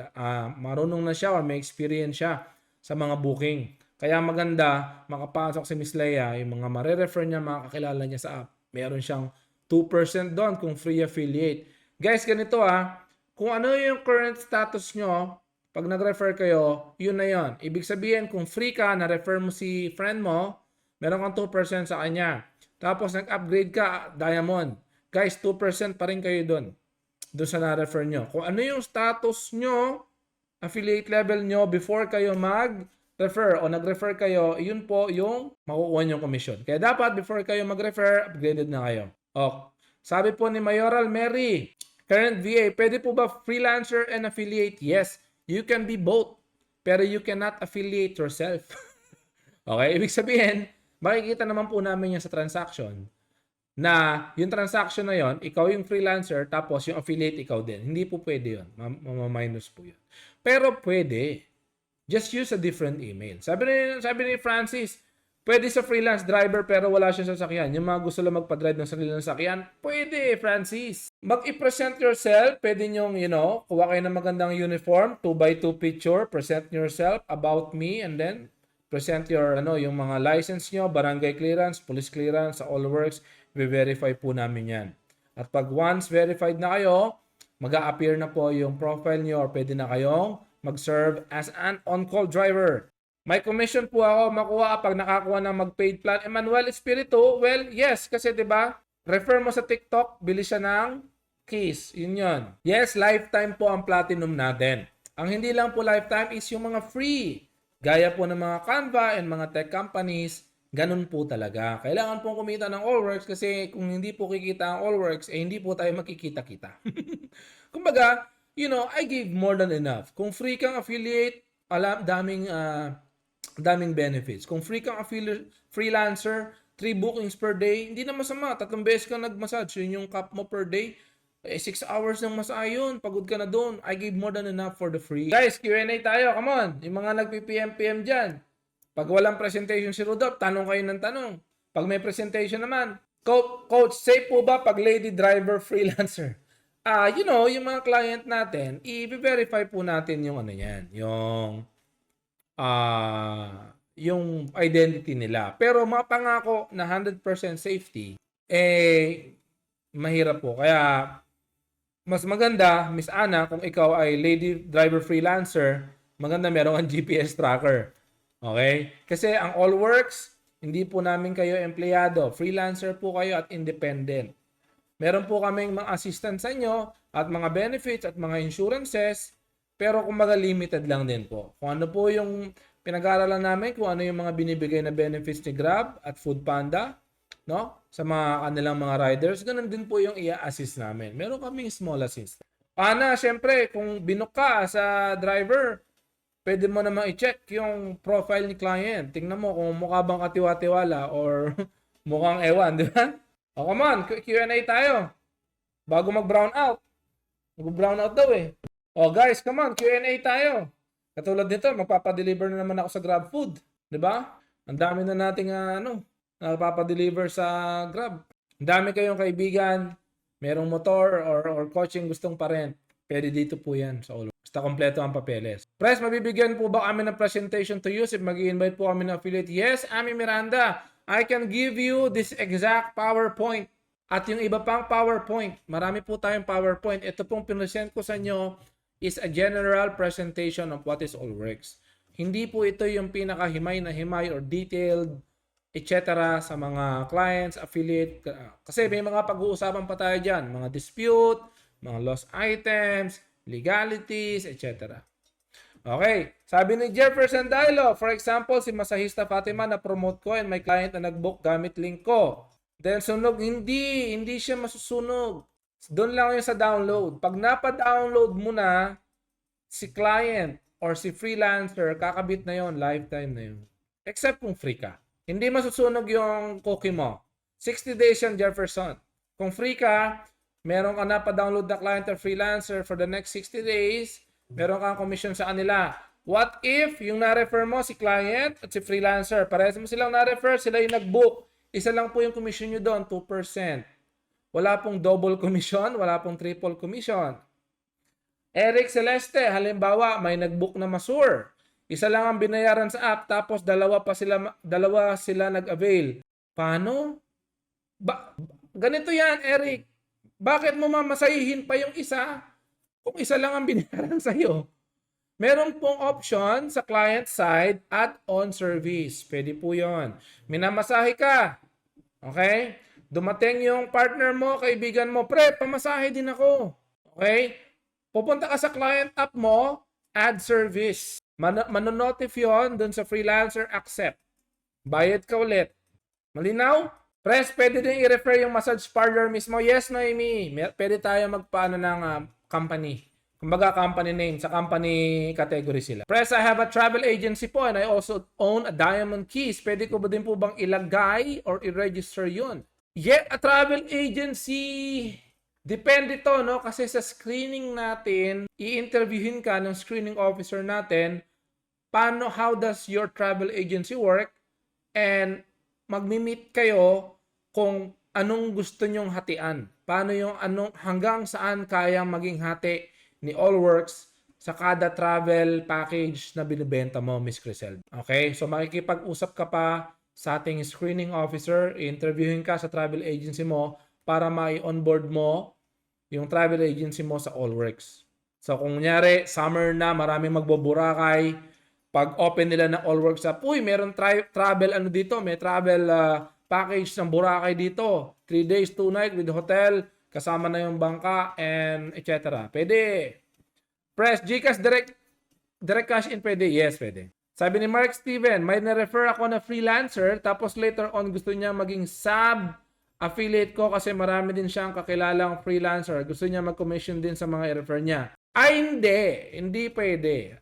Marunong na siya or may experience siya sa mga booking. Kaya maganda, makapasok si Miss Leia, yung mga mare-refer niya, makakilala niya sa app. Meron siyang 2% doon kung free affiliate. Guys, ganito kung ano yung current status nyo, pag nag-refer kayo, yun na yun. Ibig sabihin, kung free ka, na-refer mo si friend mo, meron kang 2% sa kanya. Tapos nag-upgrade ka, diamond. Guys, 2% pa rin kayo doon sa na-refer nyo. Kung ano yung status nyo, affiliate level nyo before kayo mag-refer o nag-refer kayo, yun po yung makukuha nyong commission. Kaya dapat before kayo mag-refer, upgraded na kayo. Sabi po ni Mayoral Mary, current VA, pwede po ba freelancer and affiliate? Yes, you can be both. Pero you cannot affiliate yourself. Okay, ibig sabihin, makikita naman po namin yan sa transaction na yung transaction na yon, ikaw yung freelancer, tapos yung affiliate ikaw din. Hindi po pwede yun. Minus po yun. Pero pwede. Just use a different email. Sabi ni Francis, pwede sa freelance driver pero wala siya sa sasakyan. Yung mga gusto lang magpa-drive ng sarili ng sasakyan, pwede, Francis. Mag-i-present yourself. Pwede nyong, kuha kayo ng magandang uniform, 2x2 picture, present yourself, about me, and then present your, yung mga license nyo, barangay clearance, police clearance, sa Allworks, i-verify po namin yan. At pag once verified na kayo, mag-a-appear na po yung profile nyo or pwede na kayong mag-serve as an on-call driver. May commission po ako makuha pag nakakuha ng mag-paid plan. Emmanuel Espiritu, well, yes, kasi 'di ba? Refer mo sa TikTok, bili siya ng keys. Yun. Yes, lifetime po ang platinum natin. Ang hindi lang po lifetime is yung mga free. Gaya po ng mga Canva and mga tech companies, ganun po talaga. Kailangan pong kumita ng Allworks kasi kung hindi po kikita ang Allworks, hindi po tayo makikita-kita. Kumbaga, I give more than enough. Kung free kang affiliate, daming benefits. Kung free kang freelancer, 3 bookings per day, hindi na masama. 3 beses kang nag-massage, yun yung cap mo per day. 6 hours ng massage yun. Pagod ka na doon. I give more than enough for the free. Guys, Q&A tayo. Come on. Yung mga nag-PPM dyan. Pag walang presentation si Rudolph, tanong kayo ng tanong. Pag may presentation naman, Coach, safe po ba pag lady driver freelancer? Yung mga client natin, i-verify po natin yung yan. yung identity nila. Pero mapangako na 100% safety, mahirap po. Kaya, mas maganda, Miss Ana, kung ikaw ay lady driver freelancer, maganda meron kang GPS tracker. Okay? Kasi ang Allworks, hindi po namin kayo empleyado. Freelancer po kayo at independent. Meron po kaming mga assistance sa inyo at mga benefits at mga insurances, pero kumbaga limited lang din po. Kung ano po yung pinag-aaralan namin, kung ano yung mga binibigay na benefits ni Grab at Foodpanda, no? Sa mga kanilang mga riders, ganun din po yung i-assist namin. Meron kaming small assist. Ana, syempre, kung binook ka sa driver, pwede mo namang i-check yung profile ni client. Tingnan mo kung mukha bang katiwa-tiwala or mukhang ewan, di ba? O, come on, Q&A tayo. Bago mag-brown out. Mag-brown out daw eh. O guys, come on, Q&A tayo. Katulad nito, magpapadeliver na naman ako sa GrabFood. Di ba? Ang dami na nating nagpapadeliver sa Grab. Ang dami kayong kaibigan, merong motor or coaching gustong parent. Pwede dito po yan sa Allworks. Basta kompleto ang papeles. Press, mabibigyan po ba kami ng presentation to use if mag-i-invite po kami ng affiliate? Yes, Ami Miranda. I can give you this exact PowerPoint. At yung iba pang PowerPoint. Marami po tayong PowerPoint. Ito pong pinresent ko sa inyo is a general presentation of what is Allworks. Hindi po ito yung pinakahimay na himay or detailed, etc. sa mga clients, affiliate. Kasi may mga pag-uusapan pa tayo dyan. Mga dispute, mga lost items, legalities, etc. Okay. Sabi ni Jefferson Dailo, for example, si Masahista Fatima na promote ko and may client na nag-book gamit link ko. Then sunog, hindi siya masusunog. Doon lang yung sa download. Pag napa-download mo na, si client or si freelancer, kakabit na yon, lifetime na yun. Except kung free ka. Hindi masusunog yung cookie mo. 60 days yan, Jefferson. Kung free ka, meron ka na pa-download na client or freelancer for the next 60 days, meron kang commission sa kanila. What if yung na-refer mo si client at si freelancer, parehas mo silang na-refer, sila yung nag-book, isa lang po yung commission nyo doon, 2%. Wala pong double commission, wala pong triple commission. Eric Celeste, halimbawa, may nag-book na Masur. Isa lang ang binayaran sa app, tapos dalawa sila nag-avail. Paano? Ganito yan, Eric. Bakit mo mamasahihin pa yung isa kung isa lang ang binayaran sa'yo? Meron pong option sa client side at on service. Pwede po yun. Minamasahe ka. Okay? Dumating yung partner mo, kaibigan mo, pre, pamasahe din ako. Okay? Pupunta ka sa client app mo, add service. Manonotify yun dun sa freelancer accept. Bayad ka ulit. Malinaw? Press, pwede din i-refer yung massage parlor mismo. Yes, Noemi. Pwede tayo magpaano ng company. Kumbaga company name. Sa company category sila. Press, I have a travel agency po and I also own a Diamond Keys. Pwede ko ba din po bang ilagay or i-register yun? Yet a travel agency. Depende to, no? Kasi sa screening natin, i-interviewin ka ng screening officer natin, how does your travel agency work? And magmi-meet kayo kung anong gusto nyong hatian. Hanggang saan kayang maging hati ni Allworks sa kada travel package na binibenta mo, Miss Crisel. Okay? So makikipag-usap ka pa sa ating screening officer, i-interviewin ka sa travel agency mo para ma-onboard mo yung travel agency mo sa Allworks. So kung kunyari, summer na, maraming magboburakay, pag open nila ng Allworks app, meron travel dito, may travel package ng Boracay dito. 3 days, 2 nights with hotel, kasama na yung bangka, and etc. Pwede. Press GCash direct cash in, pwede? Yes, pwede. Sabi ni Mark Steven, may na-refer ako na freelancer, tapos later on gusto niya maging sub-affiliate ko kasi marami din siyang kakilalang freelancer. Gusto niya mag-commission din sa mga i-refer niya. Ay, hindi. Hindi pwede.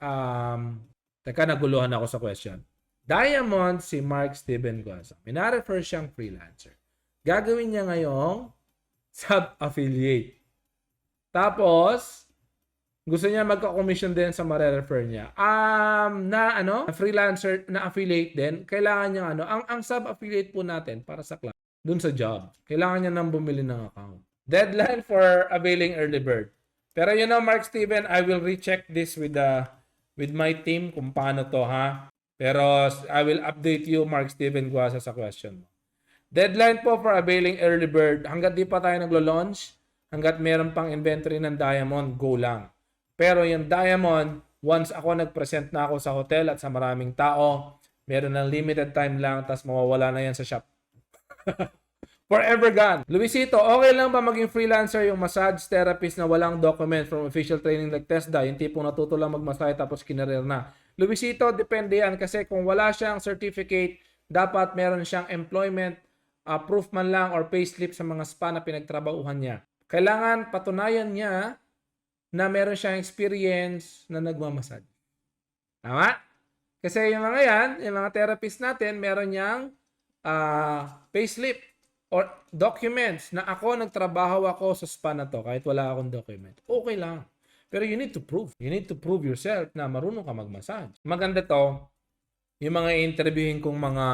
Teka, naguluhan ako sa question. Diamond, si Mark Steven Guasa. May na-refer siyang freelancer. Gagawin niya ngayong sub-affiliate. Tapos, gusto niya magka-commission din sa mare-refer niya. Na freelancer na affiliate din, kailangan niya ang sub-affiliate po natin para sa class, dun sa job. Kailangan niya nang bumili ng account. Deadline for availing early bird. Pero Mark Steven, I will recheck this with my team kung paano to, ha. Pero I will update you, Mark Steven Guasa, sa question mo. Deadline po for availing early bird. Hanggat di pa tayo naglo-launch, hanggat meron pang inventory ng Diamond, go lang. Pero yung Diamond, once ako nag-present na ako sa hotel at sa maraming tao, meron ng limited time lang, tapos mawawala na yan sa shop. Forever gone. Luisito, okay lang ba maging freelancer yung massage therapist na walang document from official training like TESDA? Yung tipong natuto lang magmasahe tapos kinareer na. Luisito, depende yan kasi kung wala siyang certificate, dapat meron siyang employment proof man lang or payslip sa mga spa na pinagtrabahuhan niya. Kailangan patunayan niya na meron siyang experience na nagmamassage. Tama? Kasi yung mga yan, yung mga therapist natin, meron niyang payslip or documents na ako nagtrabaho ako sa spa na to kahit wala akong document. Okay lang. Pero you need to prove. You need to prove yourself na marunong ka magmassage. Maganda to, yung mga interviewin kong mga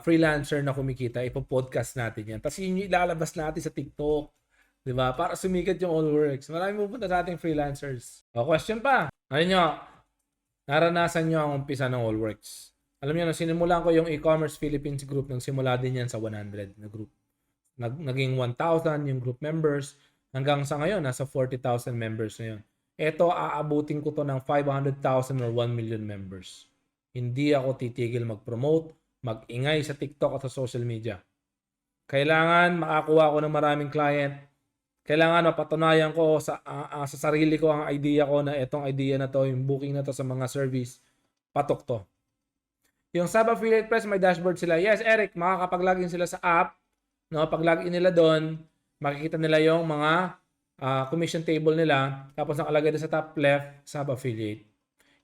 freelancer na kumikita, ipopodcast natin yan. Tapos yun yung ilalabas natin sa TikTok. Diba? Para sumikat yung Allworks. Maraming pupunta sa ating freelancers. O, question pa. Ano nyo? Naranasan nyo ang umpisa ng Allworks. Alam niyo, sinimulan ko yung e-commerce Philippines group nang simula din yan sa 100 na group. Naging 1,000 yung group members. Hanggang sa ngayon, nasa 40,000 members na yun. Ito, aabutin ko to ng 500,000 or 1 million members. Hindi ako titigil mag-promote, mag-ingay sa TikTok at sa social media. Kailangan makakuha ko ng maraming client. Kailangan mapatunayan ko sa sarili ko ang idea ko na itong idea na to, yung booking na to sa mga service, patok to. Yung Sub Affiliate Press, may dashboard sila. Yes, Eric, makakapag-login sila sa app. No? Pag login nila doon, makikita nila yung mga commission table nila. Tapos nakalagay doon sa top left, Sub Affiliate.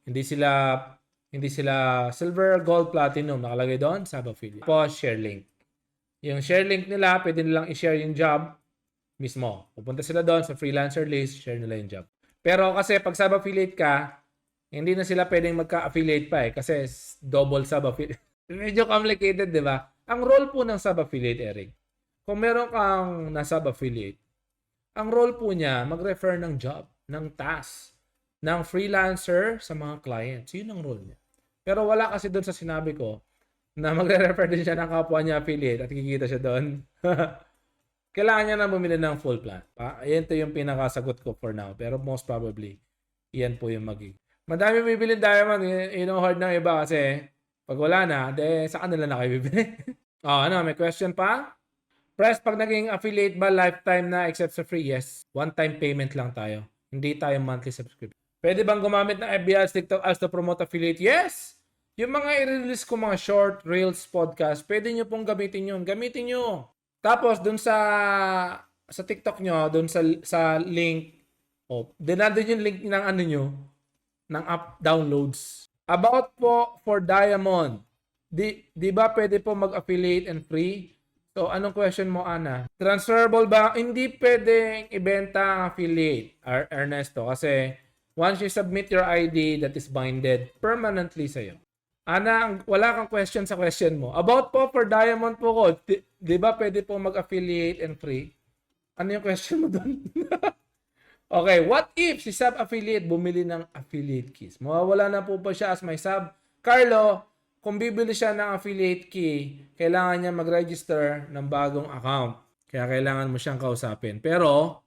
Hindi sila silver, gold, platinum. Nakalagay doon, Sub Affiliate. Tapos share link. Yung share link nila, pwede nilang i-share yung job mismo. Pupunta sila doon sa freelancer list, share nila yung job. Pero kasi pag Sub Affiliate ka, hindi na sila pwedeng magka-affiliate pa kasi double sub-affiliate. Medyo complicated, di ba? Ang role po ng sub-affiliate, Eric, kung meron kang na-sub-affiliate, ang role po niya, mag-refer ng job, ng task, ng freelancer sa mga clients. Yun ang role niya. Pero wala kasi doon sa sinabi ko na magre-refer din siya ng kapwa niya affiliate at kikita siya doon. Kailangan niya na bumili ng full plan. Yan to yung pinakasagot ko for now. Pero most probably, yan po yung magiging. Madami bibili Diamond, hard ng iba kasi pag wala na, sa kanila na kayo bibili. May question pa? Press, pag naging affiliate ba, lifetime na except sa free? Yes. One-time payment lang tayo. Hindi tayo monthly subscription. Pwede bang gumamit ng FB ads, TikTok ads to promote affiliate? Yes! Yung mga i-release ko mga short, reels, podcast, pwede nyo pong gamitin yun. Gamitin nyo. Tapos, dun sa TikTok nyo, dun sa link, dinadun yung link ng ano nyo, ng app downloads. About po for Diamond, di ba pwede po mag-affiliate and free? So, anong question mo, Ana? Transferable ba? Hindi pwedeng ibenta ang affiliate, Ernesto, kasi once you submit your ID, that is binded permanently sa'yo. Ana, wala kang question sa question mo. About po for Diamond po ko, di ba pwede po mag-affiliate and free? Ano yung question mo doon? Okay, what if si sub-affiliate bumili ng affiliate keys? Mawawala na po ba siya as my sub? Carlo, kung bibili siya ng affiliate key, kailangan niya mag-register ng bagong account. Kaya kailangan mo siyang kausapin. Pero,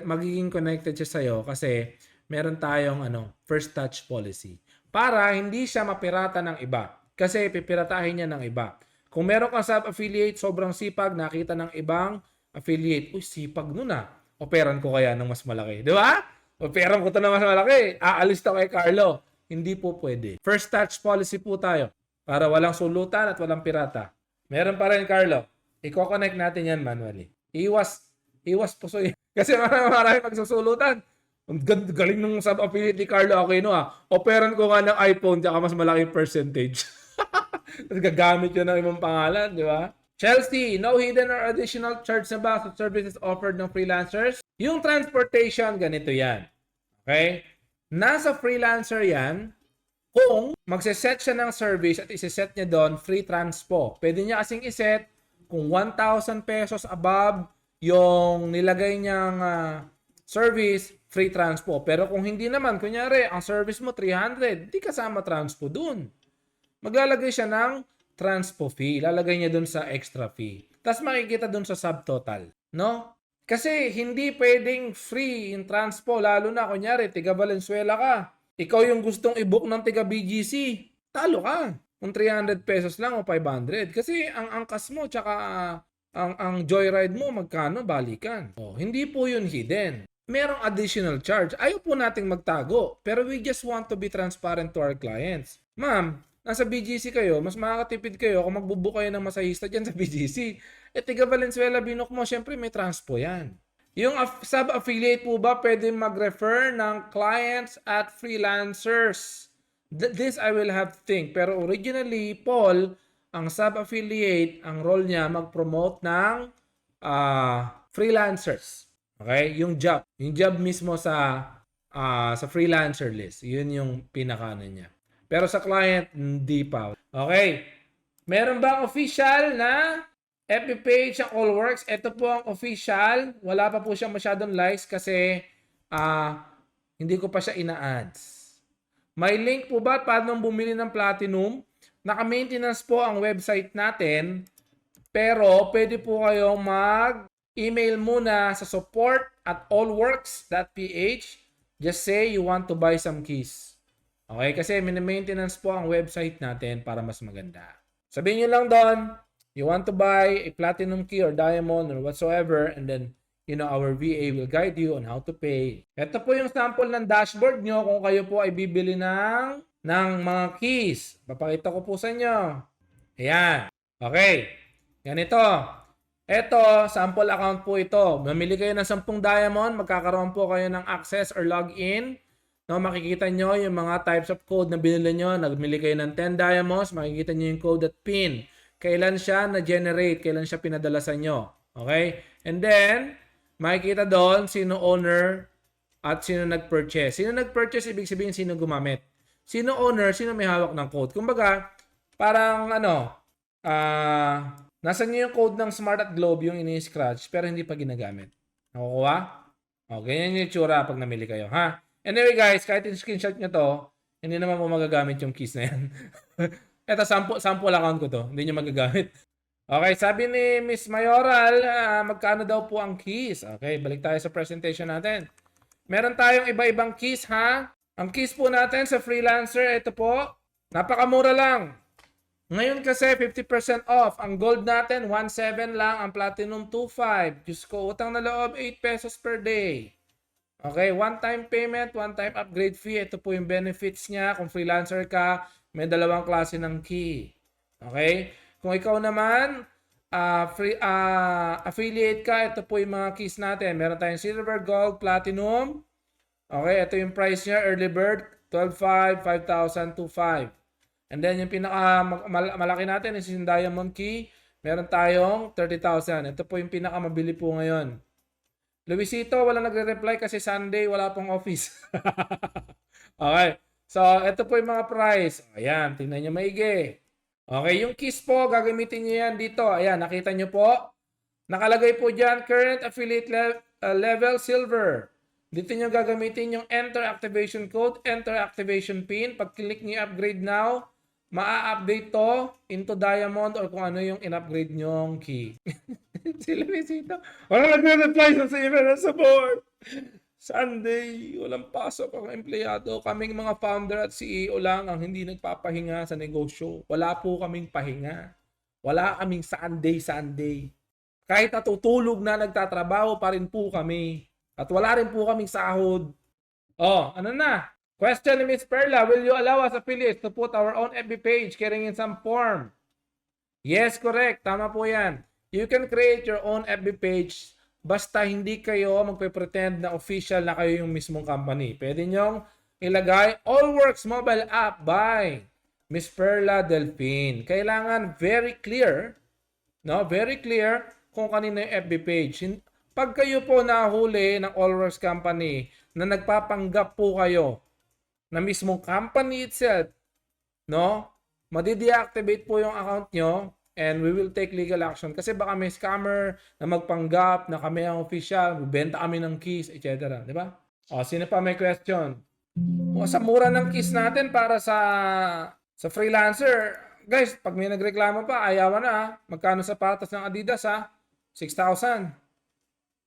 magiging connected siya sa'yo kasi meron tayong first touch policy. Para hindi siya mapirata ng iba. Kasi pipiratahin niya ng iba. Kung meron kang sub-affiliate, sobrang sipag, nakita ng ibang affiliate, sipag nun operan ko kaya ng mas malaki. Di ba? Operan ko to ng mas malaki. Aalis to kay Carlo. Hindi po pwede. First touch policy po tayo. Para walang sulutan at walang pirata. Meron pa rin, Carlo. I-connect natin yan manually. Iwas puso. Kasi marami pagsusulutan. Ang galing ng sub-affiliate ni Carlo Aquino Operan ko nga ng iPhone tsaka mas malaking percentage. Tapos gagamit yun ng ibang pangalan. Di ba? Chelsea, no hidden or additional charge na ba sa services offered ng freelancers? Yung transportation, ganito yan. Okay? Nasa freelancer yan, kung magsiset siya ng service at isiset niya doon, free transpo. Pwede niya kasing iset kung 1,000 pesos above yung nilagay niyang service, free transpo. Pero kung hindi naman, kunyari, ang service mo 300, di kasama transpo doon. maglalagay siya ng transpo fee. Lalagay niya dun sa extra fee. Tapos makikita dun sa subtotal. No? Kasi hindi pwedeng free yung transpo. Lalo na, kunyari, tiga Valenzuela ka. Ikaw yung gustong i-book ng tiga BGC. Talo ka. Kung 300 pesos lang o 500. Kasi ang angkas mo, tsaka ang joyride mo, magkano balikan. Hindi po yun hidden. Merong additional charge. Ayaw po nating magtago. Pero we just want to be transparent to our clients. Ma'am, nasa BGC kayo, mas makakatipid kayo kung magbubook kayo ng masahista dyan sa BGC. Tiga Valenzuela binok mo, syempre may transpo yan. Yung sub-affiliate po ba pwede mag-refer ng clients at freelancers? This I will have to think. Pero originally, Paul, ang sub-affiliate, ang role niya mag-promote ng freelancers. Okay? Yung job mismo sa freelancer list. Yun yung pinakano niya. Pero sa client, hindi pa. Okay. Meron bang official na FB page ang Allworks? Ito po ang official. Wala pa po siya masyadong likes kasi hindi ko pa siya ina-ads. May link po ba paano bumili ng Platinum? Naka-maintenance po ang website natin. Pero pwede po kayong mag-email muna sa support@allworks.ph. Just say you want to buy some keys. Okay? Kasi maintenance po ang website natin para mas maganda. Sabihin nyo lang doon, you want to buy a platinum key or diamond or whatsoever, and then, our VA will guide you on how to pay. Ito po yung sample ng dashboard nyo kung kayo po ay bibili ng mga keys. Papakita ko po sa inyo. Ayan. Okay. Ganito. Ito, sample account po ito. Mamili kayo ng 10 diamond, magkakaroon po kayo ng access or login. No, makikita nyo yung mga types of code na binili nyo. Nagmili kayo ng 10 diamonds, makikita nyo yung code at pin. Kailan siya na-generate, kailan siya pinadala sa inyo. Okay? And then, makikita doon sino owner at sino nag-purchase. Sino nag-purchase, ibig sabihin sino gumamit. Sino owner, sino may hawak ng code. Kumbaga, parang nasa nyo yung code ng Smart at Globe, yung ini-scratch, pero hindi pa ginagamit. Nakukuha? Ganyan yung tsura pag namili kayo, ha? Anyway guys, kahit in-screenshot nyo to, hindi naman po magagamit yung keys na yan. Ito, sample account ko to. Hindi nyo magagamit. Okay, sabi ni Miss Mayoral, magkano daw po ang keys? Okay, balik tayo sa presentation natin. Meron tayong iba-ibang keys, ha? Ang keys po natin sa freelancer, ito po, napakamura lang. Ngayon kasi 50% off. Ang gold natin 1.7 lang, ang platinum 2.5. Diyos ko, utang na loob 8 pesos per day. Okay, one-time payment, one-time upgrade fee. Ito po yung benefits niya. Kung freelancer ka, may dalawang klase ng key. Okay? Kung ikaw naman, affiliate ka, ito po yung mga keys natin. Meron tayong silver, gold, platinum. Okay, ito yung price niya. Early bird, 12.5, 5,000, 2.5. And then yung pinaka-malaki natin is yung diamond key. Meron tayong 30,000. Ito po yung pinaka-mabili po ngayon. Luisito, wala nagre-reply kasi Sunday, wala pong office. Okay. So, ito po yung mga price. Ayan, tingnan nyo maigi. Okay, yung keys po, gagamitin nyo yan dito. Ayan, nakita nyo po. Nakalagay po dyan, current affiliate level silver. Dito nyo gagamitin yung enter activation code, enter activation pin. Pag click nyo upgrade now, maa-update to into diamond or kung ano yung in-upgrade nyong key. Sila Luisito. Walang nagre-reply sa email sa board. Sunday, walang pasok ang empleyado. Kaming mga founder at CEO lang ang hindi nagpapahinga sa negosyo. Wala po kaming pahinga. Wala kaming Sunday. Kahit natutulog na nagtatrabaho pa rin po kami. At wala rin po kaming sahod. Ano na? Question ni Ms. Perla, will you allow us affiliates to put our own FB page carrying in some form? Yes, correct. Tama po yan. You can create your own FB page basta hindi kayo magpe-pretend na official na kayo yung mismong company. Pwede nyong ilagay Allworks mobile app by Ms. Perla Delphine. Kailangan very clear, no? Very clear kung kanino yung FB page. Pag kayo po nahuli ng Allworks company na nagpapanggap po kayo na mismong company itself, no? Madi-deactivate po yung account nyo and we will take legal action. Kasi baka may scammer na magpanggap na kami ang official, bibenta kami ng keys, etc. Di ba? Sino pa may question? Sa mura ng keys natin para sa Sa freelancer, guys, pag may nagreklamo pa, ayawan na. Magkano sapatos ng Adidas ha? 6,000.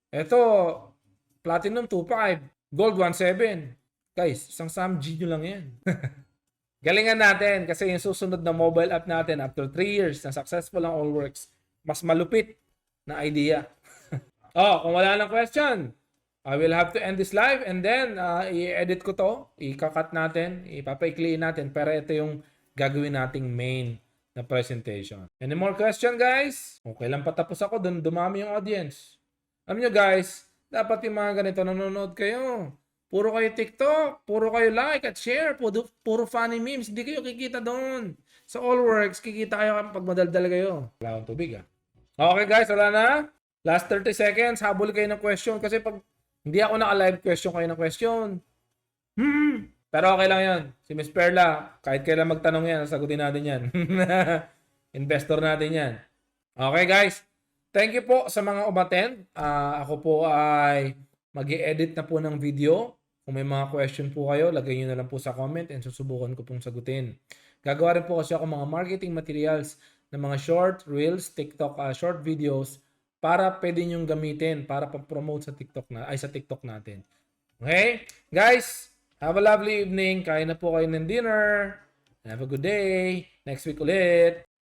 Ito, Platinum 2,500. Gold 1,700. Guys, isang Samji nyo lang yan. Galingan natin kasi yung susunod na mobile app natin after 3 years na successful ang Allworks, mas malupit na idea. Kung wala nang question, I will have to end this live and then i-edit ko to, i-cut natin, ipapaikliin natin para ito yung gagawin nating main na presentation. Any more question, guys? Okay lang patapos ako, dumami yung audience. Alam nyo, guys, dapat yung mga ganito nanonood kayo. Puro kayo TikTok, puro kayo like at share, puro funny memes, hindi kayo kikita doon. Sa Allworks, kikita kayo pag madaldal kayo. Wala akong tubig Okay guys, wala na. Last 30 seconds, habol kayo ng question kasi pag hindi ako naka-live question kayo ng question. Pero okay lang yan. Si Miss Perla, kahit kailan magtanong yan, sagutin natin yan. Investor natin yan. Okay guys, thank you po sa mga umattend. Ako po ay mag-i-edit na po ng video. Kung may mga question po kayo, lagay nyo na lang po sa comment and susubukan ko pong sagutin. Gagawa rin po kasi ako mga marketing materials na mga short reels, TikTok, short videos para pwede nyong gamitin para pa-promote sa TikTok natin. Okay? Guys, have a lovely evening. Kain na po kayo ng dinner. Have a good day. Next week ulit.